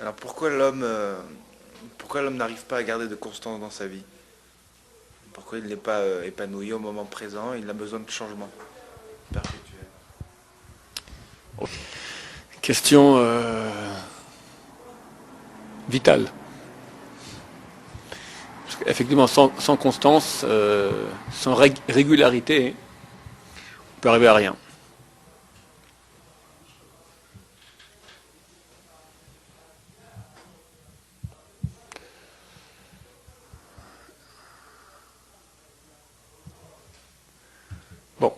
Alors pourquoi l'homme n'arrive pas à garder de constance dans sa vie? Pourquoi il n'est pas épanoui au moment présent? Il a besoin de changement perpétuel. Question vitale. Parce qu'effectivement, sans constance, sans régularité, on peut arriver à rien. Bon,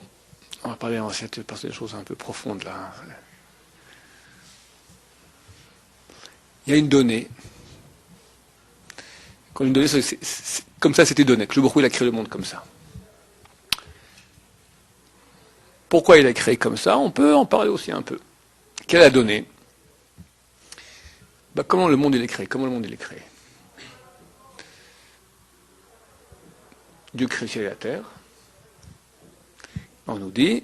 on va parler ensuite de choses un peu profondes là. Il y a une donnée. Quand une donnée, comme ça c'était donné, que le Baruch Hu, il a créé le monde comme ça. Pourquoi il a créé comme ça? On peut en parler aussi un peu. Quelle a donné? Comment le monde il est créé? Comment le monde il est créé? Dieu crée le ciel et la terre. On nous dit,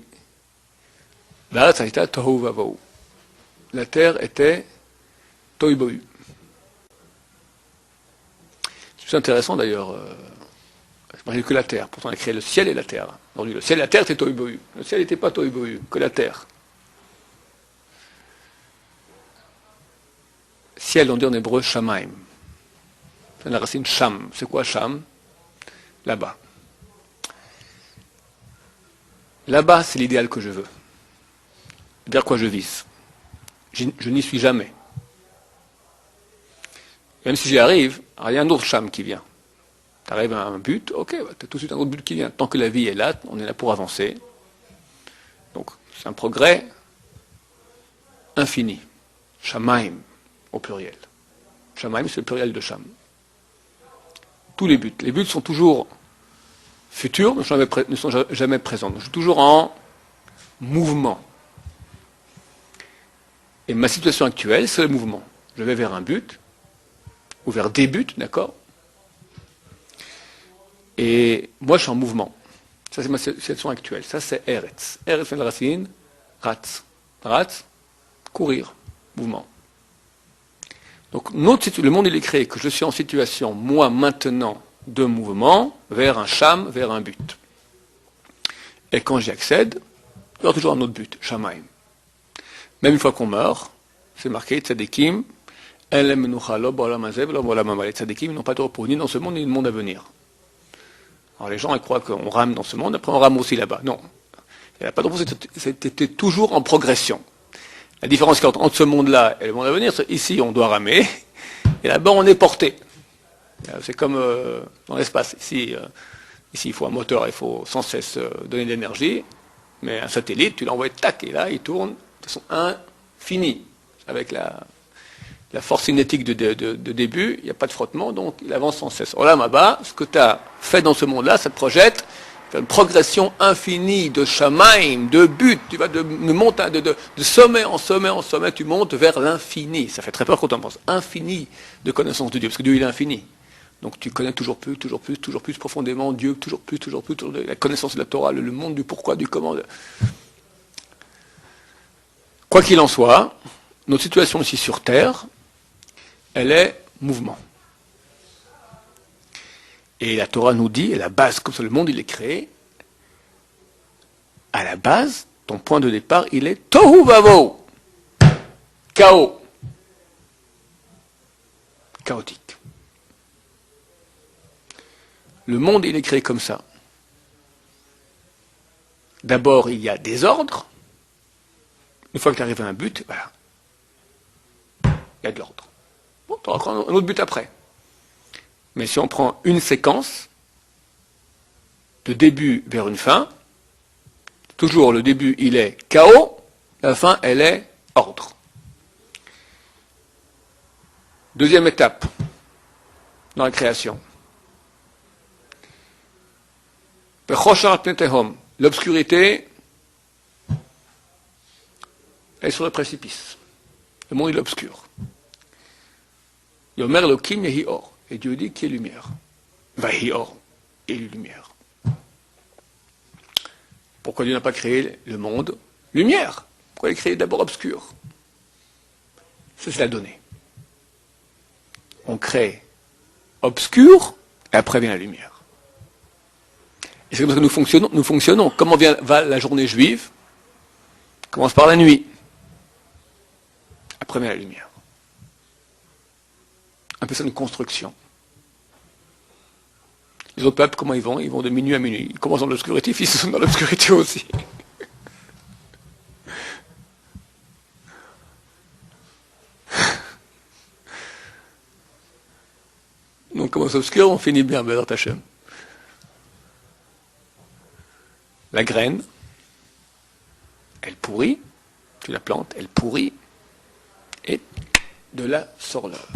la terre était tohu bohu. C'est intéressant d'ailleurs. C'est pas que la terre. Pourtant, il a créé le ciel et la terre. Donc, le ciel et la terre étaient tohu bohu. Le ciel n'était pas tohu bohu, que la terre. Ciel, on dit en hébreu shamaim. C'est la racine sham. C'est quoi sham? Là-bas. Là-bas, c'est l'idéal que je veux. Vers quoi je vise. Je n'y suis jamais. Même si j'y arrive, il y a un autre sham qui vient. Tu arrives à un but, ok, tu as tout de suite un autre but qui vient. Tant que la vie est là, on est là pour avancer. Donc, c'est un progrès infini. Shamaim, au pluriel. Shamaim, c'est le pluriel de sham. Tous les buts sont toujours futurs, ne sont jamais présents. Je suis toujours en mouvement. Et ma situation actuelle, c'est le mouvement. Je vais vers un but, ou vers des buts, d'accord? Et moi, je suis en mouvement. Ça, c'est ma situation actuelle. Ça, c'est Eretz. Eretz, c'est la racine. Ratz. Ratz, courir. Mouvement. Donc, le monde, il est créé que je suis en situation, moi, maintenant, de mouvement, vers un sham, vers un but. Et quand j'y accède, il y aura toujours un autre but, shamaim. Même une fois qu'on meurt, c'est marqué, tzadikim, les tzadikim, ils n'ont pas de repos, ni dans ce monde, ni dans le monde à venir. Alors les gens, ils croient qu'on rame dans ce monde, après on rame aussi là-bas. Non. Il n'y a pas de repos, c'était toujours en progression. La différence entre ce monde-là et le monde à venir, c'est ici, on doit ramer, et là-bas, on est porté. C'est comme dans l'espace. Ici, il faut un moteur, il faut sans cesse donner de l'énergie, mais un satellite, tu l'envoies, tac, et là, il tourne de façon infinie. Avec la force cinétique de début, il n'y a pas de frottement, donc il avance sans cesse. Alors là, là-bas, ce que tu as fait dans ce monde-là, ça te projette une progression infinie de shamaim, de but, tu vas de sommet en sommet en sommet, tu montes vers l'infini. Ça fait très peur quand on pense infini de connaissance de Dieu, parce que Dieu il est infini. Donc tu connais toujours plus profondément Dieu, toujours plus, la connaissance de la Torah, le monde du pourquoi, du comment. Quoi qu'il en soit, notre situation ici sur Terre, elle est mouvement. Et la Torah nous dit, et la base, comme ça le monde il est créé, à la base, ton point de départ, il est tohu vavo, chaos, chaotique. Le monde il est créé comme ça. D'abord, il y a des ordres. Une fois que tu arrives à un but, voilà. Il y a de l'ordre. Bon, tu auras un autre but après. Mais si on prend une séquence, de début vers une fin, toujours le début il est chaos, la fin elle est ordre. Deuxième étape dans la création. L'obscurité est sur le précipice. Le monde il est obscur. Yomer Elohim yehi or. Et Dieu dit qu'il y ait lumière. Vahi or. Et lumière. Pourquoi Dieu n'a pas créé le monde lumière? Pourquoi il a créé d'abord obscur? Ça, c'est la donnée. On crée obscur, et après vient la lumière. Et c'est comme ça que nous fonctionnons. Comment va la journée juive? Commence par la nuit. Après vient la lumière. Un peu ça, une construction. Les autres peuples, comment ils vont? Ils vont de minuit à minuit. Ils commencent dans l'obscurité, ils sont dans l'obscurité aussi. Donc, on commence obscur, on finit bien, Bézat Hachem. La graine, elle pourrit, tu la plantes, elle pourrit, et de là sort l'œuf.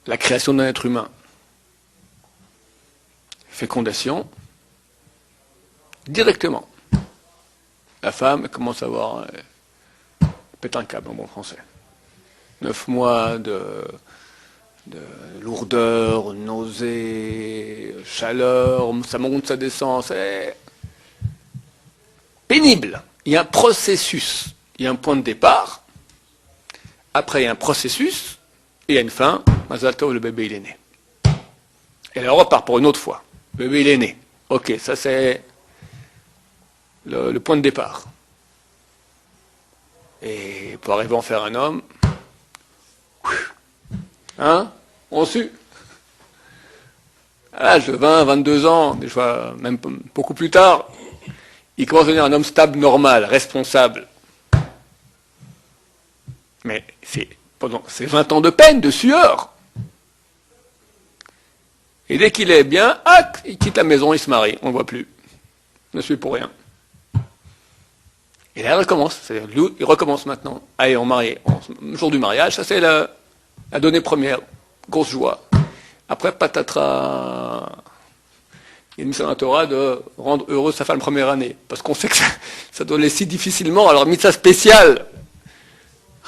La création d'un être humain. Fécondation, directement. La femme commence à avoir pète un câble en bon français. 9 mois de lourdeur, nausée, chaleur, ça monte, ça descend, c'est pénible. Il y a un processus, il y a un point de départ, après il y a un processus, et il y a une fin, Mazal Tov, le bébé il est né. Et là on repart pour une autre fois, le bébé il est né. Ok, ça c'est le point de départ. Et pour arriver à en faire un homme, hein, on sue. À l'âge de 20, 22 ans, des fois même beaucoup plus tard, il commence à devenir un homme stable, normal, responsable. Mais c'est pendant ces 20 ans de peine, de sueur. Et dès qu'il est bien, il quitte la maison, il se marie, on ne le voit plus. Il ne suit pour rien. Et là, il recommence. C'est-à-dire, il recommence maintenant. Allez, on marie. Le jour du mariage, ça c'est la donnée première. Grosse joie. Après, patatras. Il y a une mission dans la Torah de rendre heureuse sa femme première année. Parce qu'on sait que ça doit aller si difficilement. Alors, mitzvah spéciale.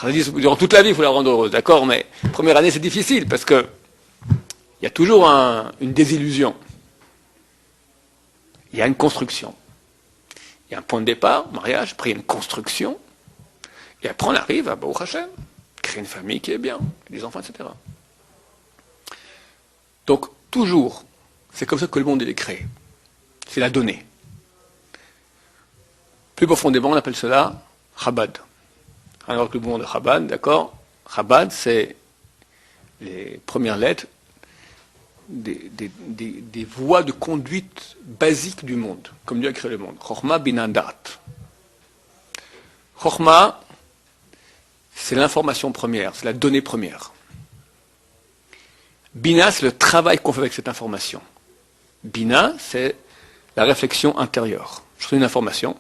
Durant toute la vie, il faut la rendre heureuse, d'accord? Mais première année, c'est difficile parce que il y a toujours une désillusion. Il y a une construction. Il y a un point de départ, mariage, après il y a une construction, et après on arrive à Baruch Hashem, créer une famille qui est bien, des enfants, etc. Donc, toujours, c'est comme ça que le monde est créé. C'est la donnée. Plus profondément, on appelle cela Chabad. Alors que le mouvement de Chabad, d'accord? Chabad, c'est les premières lettres des voies de conduite basiques du monde, comme Dieu a créé le monde. Chokhmah Bina Dat. Chokhmah, c'est l'information première, c'est la donnée première. Bina, c'est le travail qu'on fait avec cette information. Bina, c'est la réflexion intérieure. Je fais une information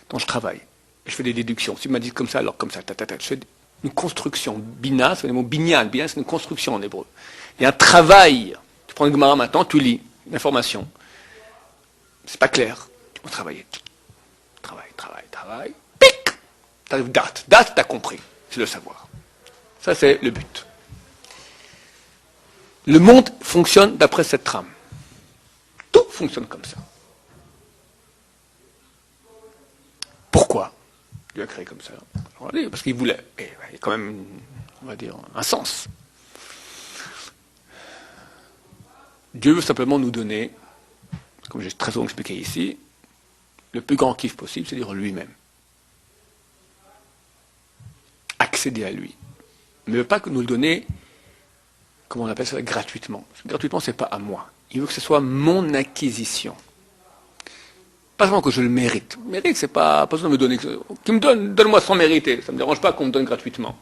dont je travaille. Je fais des déductions. Si tu m'as dit comme ça, alors comme ça. Je fais une construction. Bina, c'est le mot binyan. Bina, c'est une construction en hébreu. Il y a un travail. Tu prends une Gemara maintenant, tu lis l'information. C'est pas clair. Tu vas travailler. Travail. Pic! T'arrives date. Date, t'as compris. C'est le savoir. Ça, c'est le but. Le monde fonctionne d'après cette trame. Tout fonctionne comme ça. Pourquoi Dieu a créé comme ça? Parce qu'il voulait. Et il y a quand même, on va dire, un sens. Dieu veut simplement nous donner, comme j'ai très souvent expliqué ici, le plus grand kiff possible, c'est-à-dire lui-même. Accéder à lui. Mais il ne veut pas que nous le donner, comment on appelle ça, gratuitement. Gratuitement, ce n'est pas à moi. Il veut que ce soit mon acquisition. Pas seulement que je le mérite. Le mérite, c'est pas besoin de me donner. Qui me donne-moi sans mériter. Ça ne me dérange pas qu'on me donne gratuitement.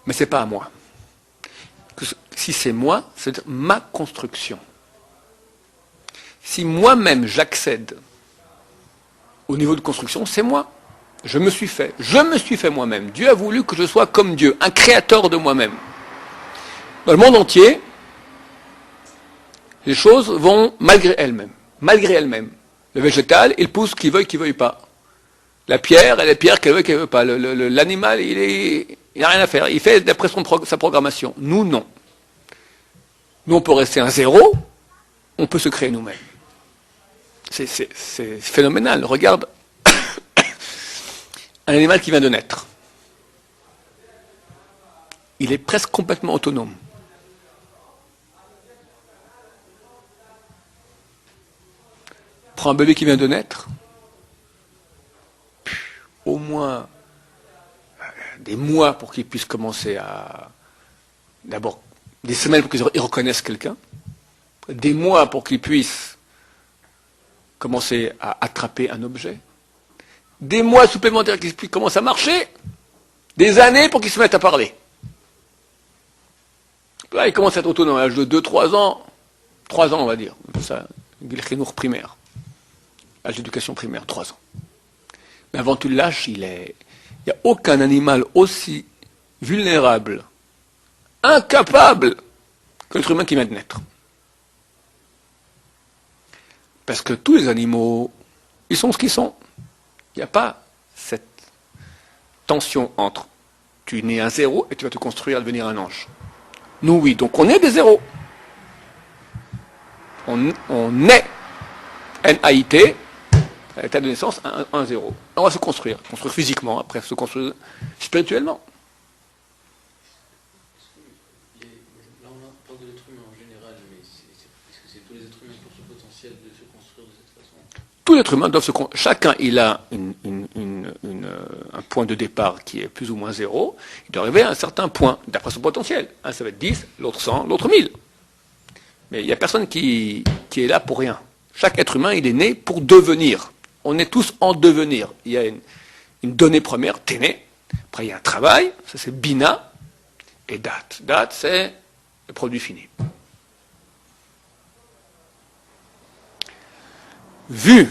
Mais ce n'est pas à moi. Si c'est moi, c'est ma construction. Si moi-même j'accède au niveau de construction, c'est moi. Je me suis fait moi-même. Dieu a voulu que je sois comme Dieu, un créateur de moi-même. Dans le monde entier, les choses vont malgré elles-mêmes. Le végétal, il pousse qu'il veuille pas. La pierre, elle est pierre qu'elle veut pas. L'animal, il n'a rien à faire. Il fait d'après sa programmation. Nous, non. Nous, on peut rester un zéro, on peut se créer nous-mêmes. C'est phénoménal. Regarde un animal qui vient de naître. il est presque complètement autonome. Prends un bébé qui vient de naître, au moins des mois pour qu'il puisse commencer à... D'abord, des semaines pour qu'ils reconnaissent quelqu'un, des mois pour qu'ils puissent commencer à attraper un objet, des mois supplémentaires qu'ils puissent commencer à marcher, des années pour qu'ils se mettent à parler. Là, ils commencent à être autonome à l'âge de 2-3 ans, 3 ans on va dire, ça, Gilchenour primaire, l'âge d'éducation primaire, 3 ans. Mais avant tu le lâches, il n'y a aucun animal aussi vulnérable, incapable que l'être humain qui vient de naître. Parce que tous les animaux, ils sont ce qu'ils sont. Il n'y a pas cette tension entre tu nais un zéro et tu vas te construire à devenir un ange. Nous, oui, donc on est des zéros. On est N-A-I-T, à l'état de naissance, un zéro. On va se construire physiquement, après se construire spirituellement. Là, on parle de l'être humain en général, mais est-ce que c'est tous les êtres humains qui ont ce potentiel de se construire de cette façon? Tous les êtres humains doivent se construire. Chacun, il a un point de départ qui est plus ou moins zéro. Il doit arriver à un certain point, d'après son potentiel. Un, ça va être 10, l'autre 100, l'autre 1000. Mais il n'y a personne qui est là pour rien. Chaque être humain, il est né pour devenir. On est tous en devenir. Il y a une donnée première, t'es né. Après, il y a un travail, ça c'est bina, et date. Date, c'est le produit fini. Vu.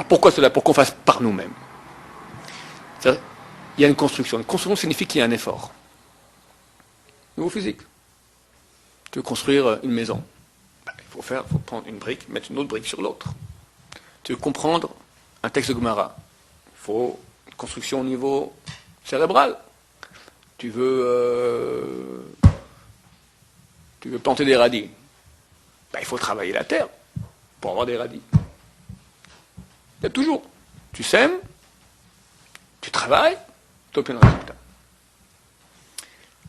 Pourquoi cela? Pour qu'on fasse par nous-mêmes. Il y a une construction. Une construction signifie qu'il y a un effort. Niveau physique. Tu veux construire une maison. Il faut prendre une brique, mettre une autre brique sur l'autre. Tu veux comprendre un texte de Gemara. Il faut une construction au niveau cérébral. Tu veux planter des radis. Il faut travailler la terre pour avoir des radis. Il y a toujours. Tu sèmes, tu travailles, tu obtiens un résultat.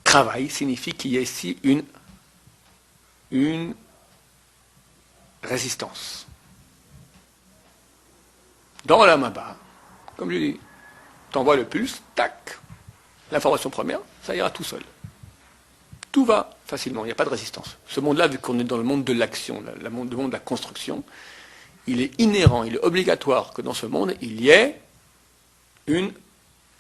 Travail signifie qu'il y a ici une résistance. Dans la main-bas, comme je dis, tu envoies le pulse, tac, l'information première, ça ira tout seul. Tout va facilement, il n'y a pas de résistance. Ce monde-là, vu qu'on est dans le monde de l'action, le monde de la construction, il est inhérent, il est obligatoire que dans ce monde, il y ait une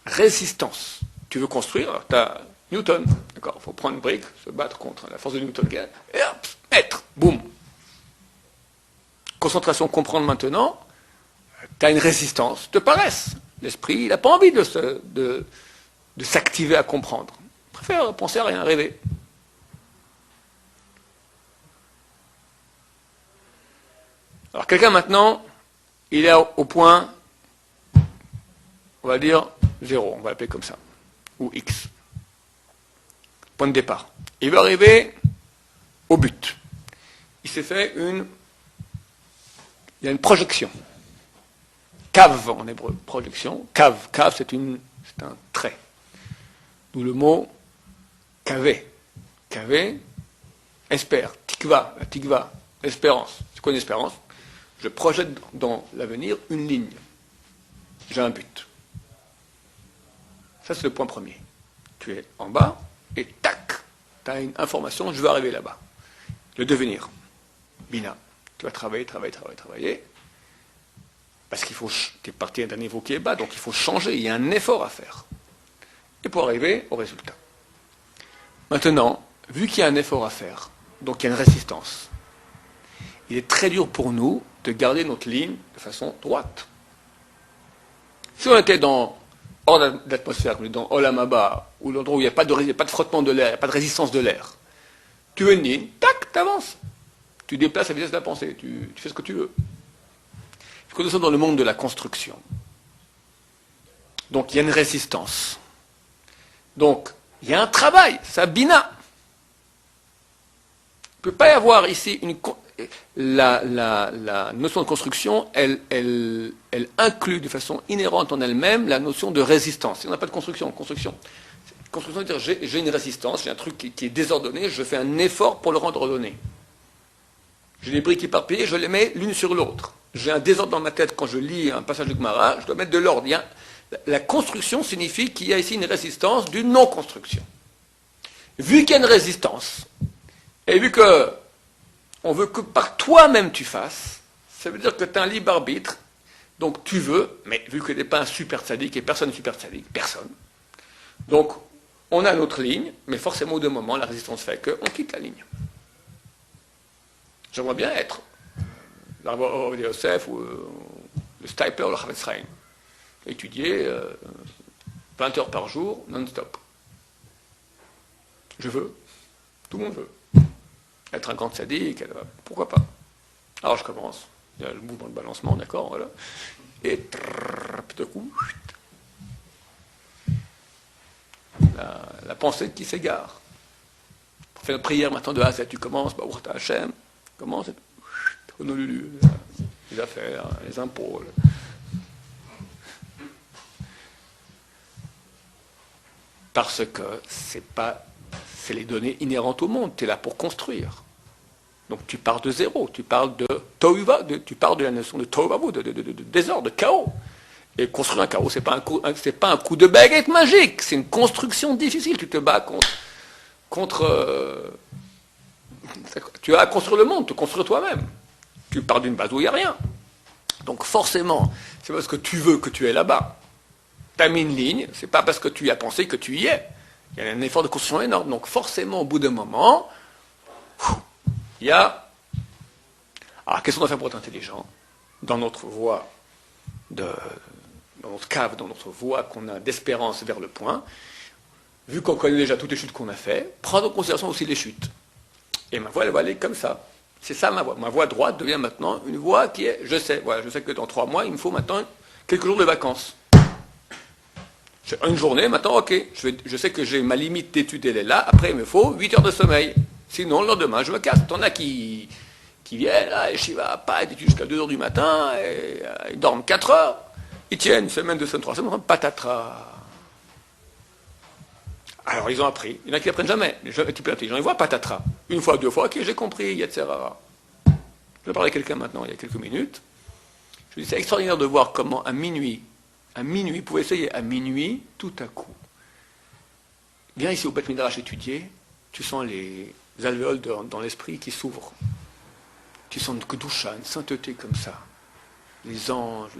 résistance. Tu veux construire, tu as Newton, d'accord, il faut prendre une brique, se battre contre la force de Newton, et hop, mettre, boum. Concentration, comprendre maintenant, tu as une résistance de paresse. L'esprit, il n'a pas envie de s'activer à comprendre. Il préfère penser à rien, rêver. Alors quelqu'un maintenant, il est au point, on va dire 0, on va l'appeler comme ça, ou X. Point de départ. Il va arriver au but. Il s'est fait il y a une projection. Cave en hébreu, projection. Cave, c'est un trait. D'où le mot cavé. Cavé, espère. Tikva, la tikva, espérance. C'est quoi une espérance? Je projette dans l'avenir une ligne. J'ai un but. Ça, c'est le point premier. Tu es en bas et tac, tu as une information, je veux arriver là-bas. Le devenir. Bina. Tu vas travailler. Parce qu'il faut, tu es parti d'un niveau qui est bas, donc il faut changer, il y a un effort à faire. Et pour arriver au résultat. Maintenant, vu qu'il y a un effort à faire, donc il y a une résistance, il est très dur pour nous de garder notre ligne de façon droite. Si on était hors d'atmosphère, dans Olamaba, ou l'endroit où il n'y a pas de frottement de l'air, il n'y a pas de résistance de l'air, tu veux une ligne, tac, tu avances. Tu déplaces la vitesse de la pensée, tu fais ce que tu veux. Quand nous sommes dans le monde de la construction, donc il y a une résistance. Donc, il y a un travail, ça bina. Il ne peut pas y avoir ici la notion de construction, elle inclut de façon inhérente en elle-même la notion de résistance. Si on n'a pas de construction, Construction, c'est-à-dire j'ai une résistance, j'ai un truc qui est désordonné, je fais un effort pour le rendre ordonné. J'ai des briques éparpillées, je les mets l'une sur l'autre. J'ai un désordre dans ma tête quand je lis un passage de Gemara, je dois mettre de l'ordre. La construction signifie qu'il y a ici une résistance d'une non-construction. Vu qu'il y a une résistance, et vu que on veut que par toi-même tu fasses, ça veut dire que tu as un libre arbitre, donc tu veux, mais vu que tu n'es pas un super sadique, et personne n'est super sadique, personne. Donc, on a notre ligne, mais forcément au bout d'un moment, la résistance fait qu'on quitte la ligne. J'aimerais bien être l'Arbo Yosef ou le Stipler ou le Chavetz Chaim. Étudier 20 heures par jour, non-stop. Je veux. Tout le monde veut. Être un grand sadique, pourquoi pas. Alors je commence. Il y a le mouvement de balancement, d'accord, voilà. Et tout à coup, la pensée qui s'égare. Pour faire une prière maintenant de A à Z, tu commences, Baruch Ata Hashem, commence, Honolulu, les affaires, les impôts. Parce que c'est les données inhérentes au monde, tu es là pour construire. Donc tu pars de zéro, tu parles de Tohuva, tu parles de la notion de Tohuvavu, de désordre, de chaos. Et construire un chaos, c'est pas un coup de baguette magique, c'est une construction difficile. Tu te bats contre tu as à construire le monde, te construire toi-même. Tu pars d'une base où il n'y a rien. Donc forcément, c'est parce que tu veux que tu es là-bas. Tu as mis une ligne, c'est pas parce que tu y as pensé que tu y es. Il y a un effort de construction énorme. Donc forcément, au bout d'un moment, il y a... Alors, qu'est-ce qu'on doit faire pour être intelligent? Dans notre voie dans notre cave, dans notre voie qu'on a d'espérance vers le point, vu qu'on connaît déjà toutes les chutes qu'on a faites, prendre en considération aussi les chutes. Et ma voie, elle va aller comme ça. C'est ça ma voie. Ma voie droite devient maintenant une voie qui est, je sais que dans 3 mois, il me faut maintenant quelques jours de vacances. Une journée, maintenant, ok, je sais que j'ai ma limite d'étude, elle est là, après il me faut 8 heures de sommeil. Sinon, le lendemain, je me casse. T'en as qui viennent, là, et j'y vais pas, ils étudient jusqu'à 2 heures du matin, et ils dorment 4 heures, ils tiennent une semaine, 2 semaines, 3 semaines, patatras. Alors, ils ont appris. Il y en a qui n'apprennent jamais. Les types intelligents, ils voient patatras. Une fois, 2 fois, ok, j'ai compris, etc. Je parlais à quelqu'un maintenant, il y a quelques minutes. Je lui dis, c'est extraordinaire de voir comment à minuit, vous pouvez essayer, à minuit, tout à coup. Viens ici au Beth Midrash étudier, tu sens les alvéoles dans l'esprit qui s'ouvrent. Tu sens une kedusha, une sainteté comme ça. Les anges,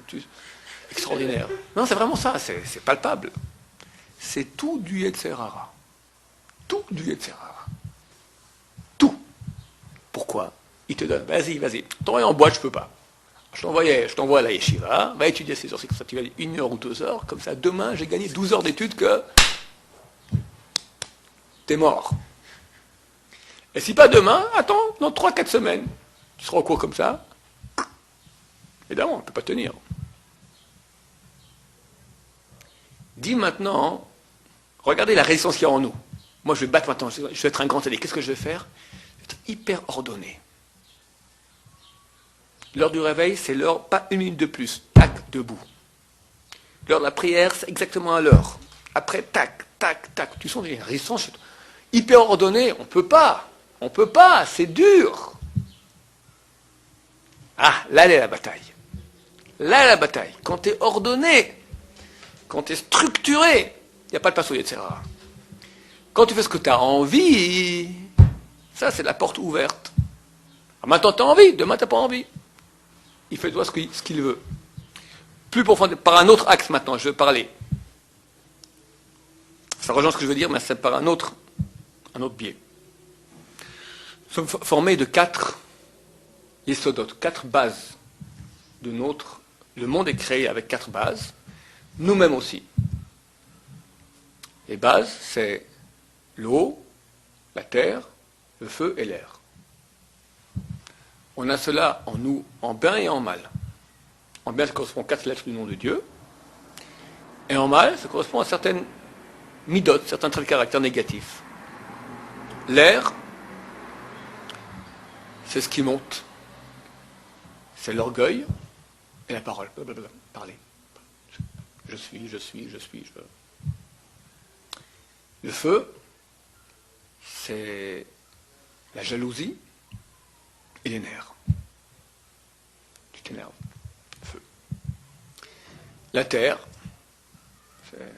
extraordinaire. Non, c'est vraiment ça, c'est palpable. C'est tout du Yetzerara. Tout du Yetzerara. Tout. Pourquoi? Il te donne, vas-y. T'envoies en boîte, je peux pas. Je t'envoie à la yeshiva, va étudier 6 heures, c'est comme ça, tu vas aller 1 heure ou 2 heures, comme ça, demain, j'ai gagné 12 heures d'études que t'es mort. Et si pas demain, attends, dans 3-4 semaines, tu seras au cours comme ça. Évidemment, on ne peut pas tenir. Dis maintenant, regardez la résistance qu'il y a en nous. Moi, je vais battre maintenant, je vais être un grand sadique. Qu'est-ce que je vais faire? Je vais être hyper ordonné. L'heure du réveil, c'est l'heure, pas 1 minute de plus. Tac, debout. L'heure de la prière, c'est exactement à l'heure. Après, tac. Tu sens qu'il y a une résistance hyper ordonnée. On peut pas, c'est dur. Ah, là est la bataille. Là est la bataille. Quand tu es ordonné, quand tu es structuré, il n'y a pas de passe au etc. Quand tu fais ce que tu as envie, ça c'est la porte ouverte. Alors maintenant tu as envie, demain tu n'as pas envie. Il fait toi ce qu'il veut. Plus profondément, par un autre axe maintenant, je vais parler. Ça rejoint ce que je veux dire, mais c'est par un autre biais. Nous sommes formés de 4 yesodotes, 4 bases de notre... Le monde est créé avec 4 bases, nous-mêmes aussi. Les bases, c'est l'eau, la terre, le feu et l'air. On a cela en nous, en bien et en mal. En bien, ça correspond aux 4 lettres du nom de Dieu. Et en mal, ça correspond à certaines midotes, certains traits de caractère négatifs. L'air, c'est ce qui monte. C'est l'orgueil et la parole. Parler. Je suis. Le feu, c'est la jalousie et les nerfs. Tu t'énerves. Feu. La terre, c'est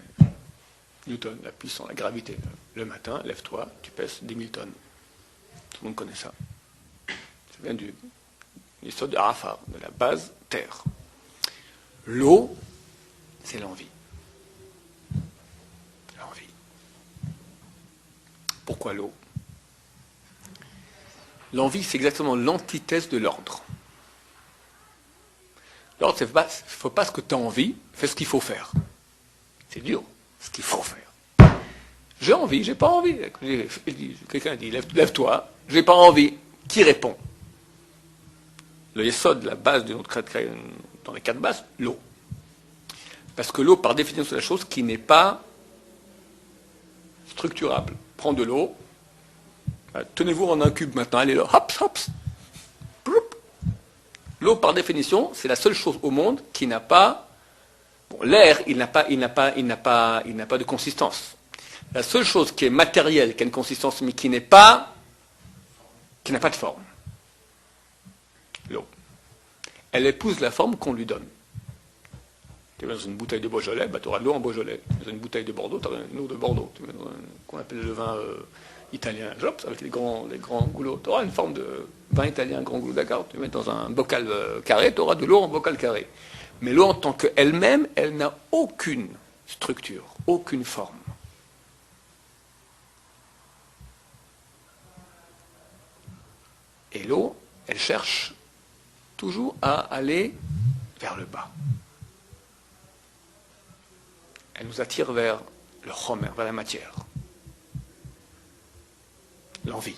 Newton, la puissance, la gravité. Le matin, lève-toi, tu pèses 10 000 tonnes. Tout le monde connaît ça. Ça vient de l'histoire de Arafat, de la base terre. L'eau, c'est l'envie. L'envie. Pourquoi l'eau? L'envie, c'est exactement l'antithèse de l'ordre. L'ordre, il ne faut pas ce que tu as envie, fais ce qu'il faut faire. C'est dur, ce qu'il faut faire. J'ai envie, j'ai pas envie. Quelqu'un dit, lève-toi, j'ai pas envie. Qui répond? Le yesod, la base de notre dans les quatre bases, l'eau. Parce que l'eau, par définition, c'est la chose qui n'est pas structurable. Prends de l'eau, tenez-vous en un cube maintenant, allez là, hop, hop, ploup. L'eau, par définition, c'est la seule chose au monde qui n'a pas... Bon, l'air, il n'a pas de consistance. La seule chose qui est matérielle, qui a une consistance, mais qui n'a pas de forme. L'eau. Elle épouse la forme qu'on lui donne. Tu mets dans une bouteille de Beaujolais, tu auras de l'eau en Beaujolais. Dans une bouteille de Bordeaux, tu auras de l'eau de Bordeaux. Tu mets dans qu'on appelle le vin italien, avec les grands goulots. Tu auras une forme de vin italien, grand goulot d'accord. Tu mets dans un bocal carré, tu auras de l'eau en bocal carré. Mais l'eau en tant qu'elle-même, elle n'a aucune structure, aucune forme. Et l'eau, elle cherche toujours à aller vers le bas. Elle nous attire vers le chomer, vers la matière. L'envie.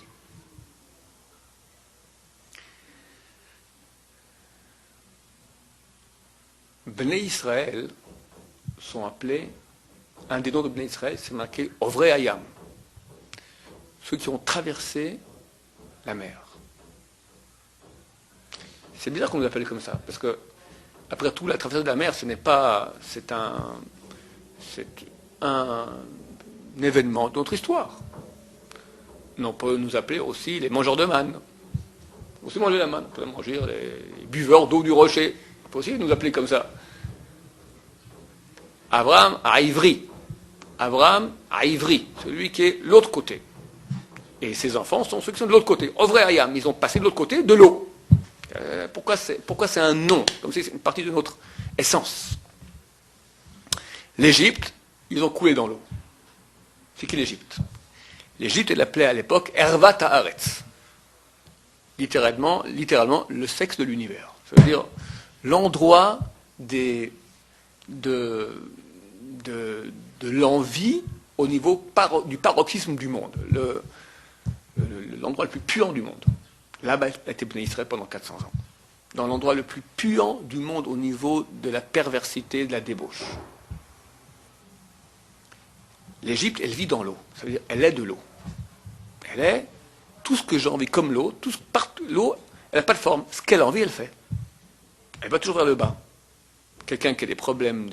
Bnei Israël sont appelés, un des noms de Bnei Israël, c'est marqué Ovrei Hayam. Ceux qui ont traversé la mer. C'est bizarre qu'on nous appelle comme ça, parce que, après tout, la traversée de la mer, c'est un événement de notre histoire. On peut nous appeler aussi les mangeurs de manne. On peut aussi manger la manne, on peut manger les buveurs d'eau du rocher. On peut aussi nous appeler comme ça. Abraham à Ivry. Abraham à Ivry, celui qui est l'autre côté. Et ses enfants sont ceux qui sont de l'autre côté. Ovrei Hayam, ils ont passé de l'autre côté de l'eau. Pourquoi c'est un nom? Comme si c'est une partie de notre essence. L'Égypte, ils ont coulé dans l'eau. C'est qui l'Égypte? L'Égypte, elle appelait à l'époque Ervat Haaretz. Littéralement, le sexe de l'univers. Ça veut dire l'endroit de l'envie au niveau du paroxysme du monde. L'endroit le plus puant du monde. Là-bas, a été Bnei Israël pendant 400 ans. Dans l'endroit le plus puant du monde au niveau de la perversité, de la débauche. L'Égypte, elle vit dans l'eau. Ça veut dire, elle est de l'eau. Elle est tout ce que j'ai envie, comme l'eau. L'eau, elle n'a pas de forme. Ce qu'elle a envie, elle fait. Elle va toujours vers le bas. Quelqu'un qui a des problèmes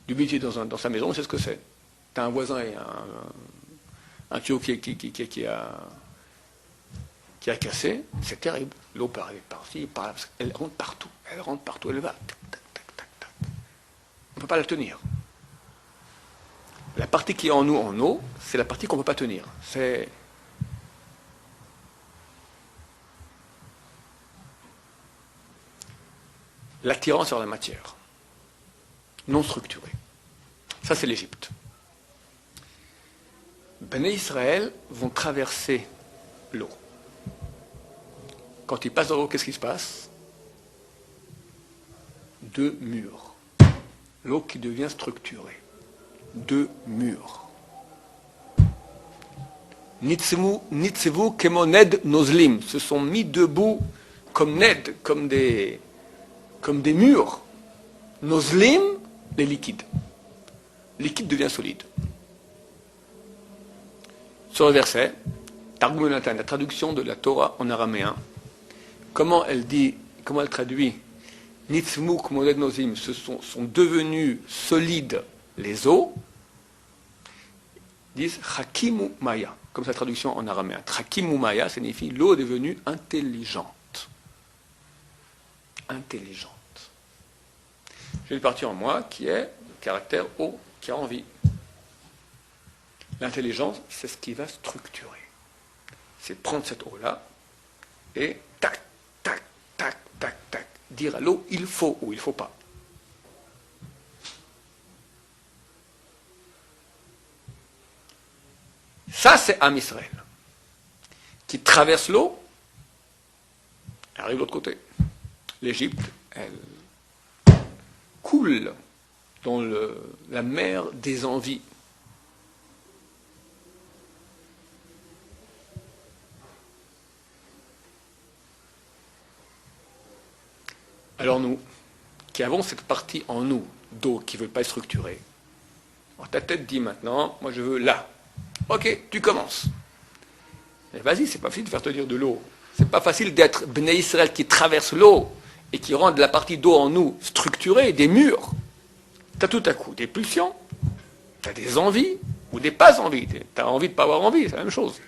d'humidité dans sa maison, c'est ce que c'est. Tu as un voisin et un tuyau qui a cassé, c'est terrible. L'eau part par-ci, par-là, elle rentre partout. Elle va. Tac, tac, tac, tac, tac. On ne peut pas la tenir. La partie qui est en nous, en eau, c'est la partie qu'on ne peut pas tenir. C'est l'attirance vers la matière, non structurée. Ça, c'est l'Égypte. Bnei Israël vont traverser l'eau. Quand ils passent dans l'eau, qu'est-ce qui se passe? Deux murs. L'eau qui devient structurée. Deux murs. Nitzevu kemoned nozlim. Se sont mis debout comme ned, comme des murs. Nozlim, les liquides. Liquide devient solide. Sur le verset, Targum Yonatan, la traduction de la Torah en araméen, comment elle traduit Nitzmu k'moned nozim, sont devenus solides les eaux. disent Hakimu Maya, comme sa traduction en araméen. Hakimu Maya signifie l'eau est devenue intelligente. Intelligente. J'ai une partie en moi qui est le caractère eau, qui a envie. L'intelligence, c'est ce qui va structurer. C'est prendre cette eau-là et tac, tac, tac, tac, tac, dire à l'eau il faut ou il ne faut pas. Ça, c'est Am Israël, qui traverse l'eau, arrive de l'autre côté. L'Égypte, elle coule dans la mer des envies. Alors nous, qui avons cette partie en nous, d'eau, qui ne veut pas être structurée, alors ta tête dit maintenant, moi je veux là. Ok, tu commences. Mais vas-y, c'est pas facile de faire te dire de l'eau. C'est pas facile d'être Bnei Israël qui traverse l'eau et qui rend de la partie d'eau en nous structurée, des murs. Tu as tout à coup des pulsions, tu as des envies ou des pas envies. Tu as envie de ne pas avoir envie, c'est la même chose.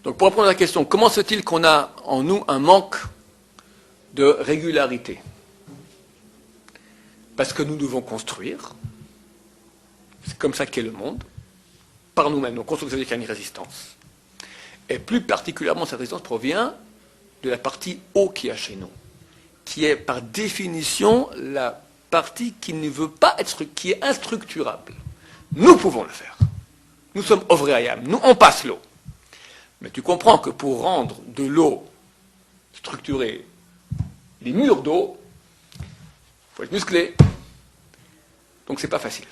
Donc pour répondre à la question, comment se fait-il qu'on a en nous un manque de régularité? Parce que nous devons construire. C'est comme ça qu'est le monde, par nous-mêmes. Donc, construction, ça veut dire qu'il y a une résistance. Et plus particulièrement, cette résistance provient de la partie eau qu'il y a chez nous, qui est par définition la partie qui ne veut pas être, qui est instructurable. Nous pouvons le faire. Nous sommes Ovreayam, nous on passe l'eau. Mais tu comprends que pour rendre de l'eau structurée, des murs d'eau, il faut être musclé. Donc c'est pas facile.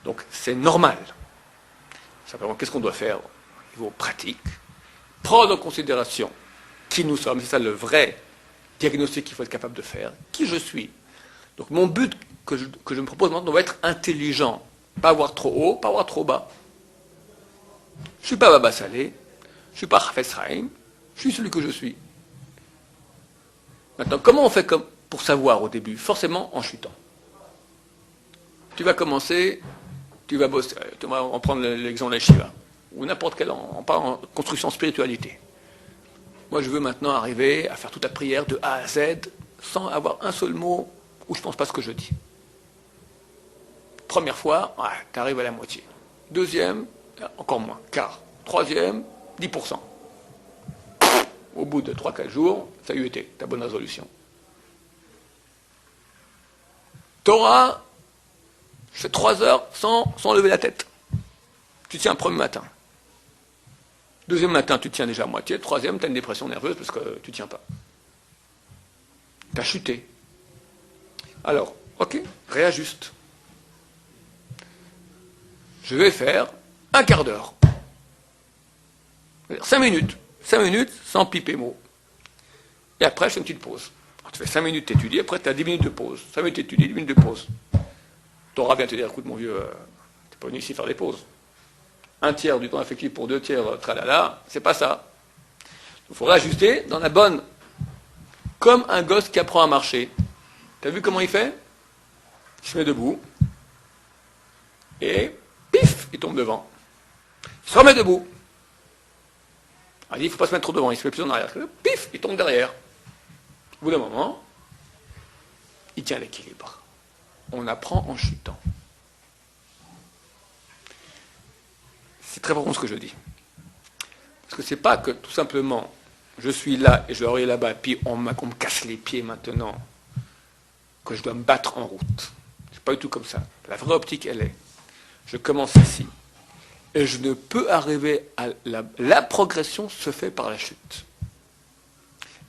Donc c'est normal. Simplement, qu'est-ce qu'on doit faire au niveau pratique? Prendre en considération qui nous sommes, c'est ça le vrai diagnostic qu'il faut être capable de faire. Qui je suis? Donc mon but que je me propose maintenant doit être intelligent. Pas avoir trop haut, pas avoir trop bas. Je ne suis pas Baba Salé, je ne suis pas Hafez Chaim, je suis celui que je suis. Maintenant, comment on fait pour savoir au début? Forcément en chutant. Tu vas commencer, tu vas bosser, on va prendre l'exemple de la Shiva, ou n'importe quel, on parle en construction spiritualité. Moi je veux maintenant arriver à faire toute la prière de A à Z, sans avoir un seul mot où je ne pense pas ce que je dis. Première fois, tu arrives à la moitié. Deuxième, encore moins, quart. Troisième, 10%. Au bout de 3-4 jours, ça a eu été ta bonne résolution. Torah, je fais 3 heures sans lever la tête. Tu tiens un premier matin. Deuxième matin, tu tiens déjà à moitié. Troisième, tu as une dépression nerveuse parce que tu ne tiens pas. Tu as chuté. Alors, ok, réajuste. Je vais faire un quart d'heure. 5 minutes. 5 minutes sans piper mot. Et après, je fais une petite pause. Alors, tu fais 5 minutes d'étudier, après tu as 10 minutes de pause. 5 minutes d'étudier, 10 minutes de pause. Torah vient te dire, écoute mon vieux, tu n'es pas venu ici faire des pauses. Un tiers du temps effectif pour 2 tiers, tralala, c'est pas ça. Il faut réajuster dans la bonne. Comme un gosse qui apprend à marcher. Tu as vu comment il fait? Il se met debout. Et pif, il tombe devant. Il se remet debout. Il dit, il ne faut pas se mettre trop devant, il se met plus en arrière. Pif, il tombe derrière. Au bout d'un moment, il tient l'équilibre. On apprend en chutant. C'est très important ce que je dis. Parce que c'est pas que tout simplement, je suis là et je dois aller là-bas, et puis on me casse les pieds maintenant, que je dois me battre en route. C'est pas du tout comme ça. La vraie optique, elle est, je commence ici. Et je ne peux arriver à la progression se fait par la chute.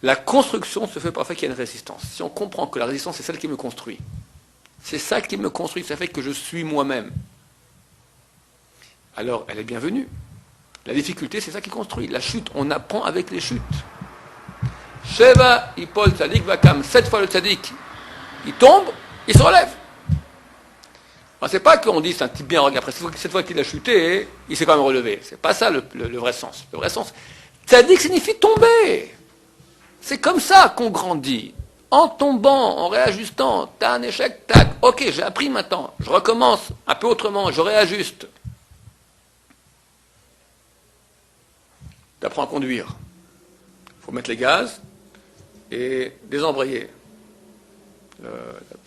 La construction se fait par le fait qu'il y a une résistance. Si on comprend que la résistance, c'est celle qui me construit, c'est ça qui me construit, ça fait que je suis moi-même, alors elle est bienvenue. La difficulté, c'est ça qui construit. La chute, on apprend avec les chutes. Sheva, Ipol, Tzadik, Vakam, 7 fois le Tzadik, il tombe, il se relève. Alors, c'est pas qu'on dit c'est un type bien, après cette fois qu'il a chuté, il s'est quand même relevé. C'est pas ça le vrai sens. Le vrai sens, Tzadik signifie tomber. C'est comme ça qu'on grandit. en tombant, en réajustant, t'as un échec, tac, ok, j'ai appris maintenant, je recommence un peu autrement, je réajuste. T'apprends à conduire. Il faut mettre les gaz et désembrayer. La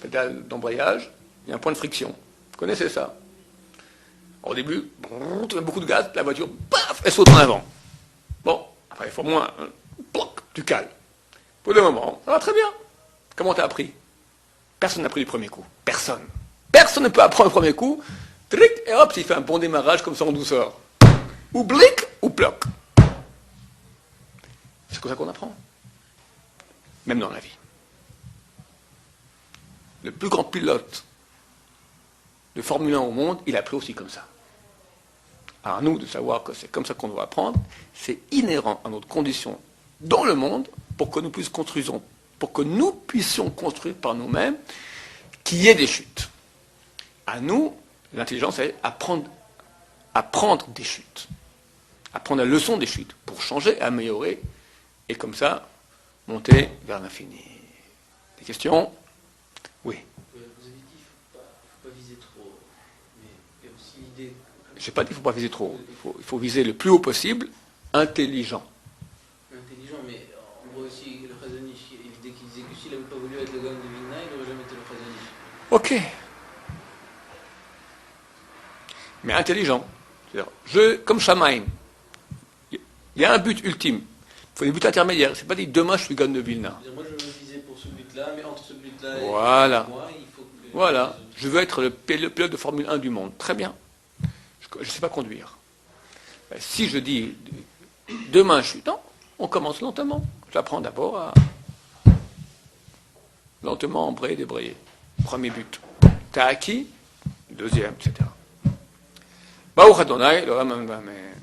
pédale d'embrayage, il y a un point de friction. Vous connaissez ça? Au début, tu mets beaucoup de gaz, la voiture, paf, elle saute en avant. Bon, après, il faut moins, ploc, tu cales. Pour le moment, ça va très bien. Comment t'as appris? Personne n'a appris du premier coup. Personne. Personne ne peut apprendre le premier coup. Tric, et hop, il fait un bon démarrage comme ça en douceur. Ou blic, ou ploc. C'est comme ça qu'on apprend. Même dans la vie. Le plus grand pilote de Formule 1 au monde, il a appris aussi comme ça. Alors à nous de savoir que c'est comme ça qu'on doit apprendre, c'est inhérent à notre condition dans le monde pour que nous puissions construire par nous-mêmes qu'il y ait des chutes. À nous, l'intelligence, c'est apprendre des chutes. Apprendre la leçon des chutes pour changer, améliorer et comme ça monter vers l'infini. Des questions? Oui. Vous avez dit qu'il ne faut pas viser trop, mais il y a aussi l'idée... Je n'ai pas dit qu'il ne faut pas viser trop. Il faut viser le plus haut possible, intelligent. Intelligent, mais on voit aussi le Khazanish, l'idée qu'il disait que s'il n'avait pas voulu être le Gaon de Vilna, il n'aurait jamais été le Khazanish. Ok. Mais intelligent. C'est-à-dire, comme Shamaim, il y a un but ultime. Il faut des buts intermédiaires. C'est pas dit demain je suis Gaon de Vilna. Moi je veux viser pour ce but-là, mais entre ce but-là Voilà. et moi, il faut que... Voilà. Je veux être le pilote de Formule 1 du monde. Très bien. Je ne sais pas conduire. Si je dis demain je suis... Non, on commence lentement. J'apprends d'abord à lentement embrayer, débrayer. Premier but. T'as acquis, deuxième, etc. Baruch Adonai, le Ramam Vamen.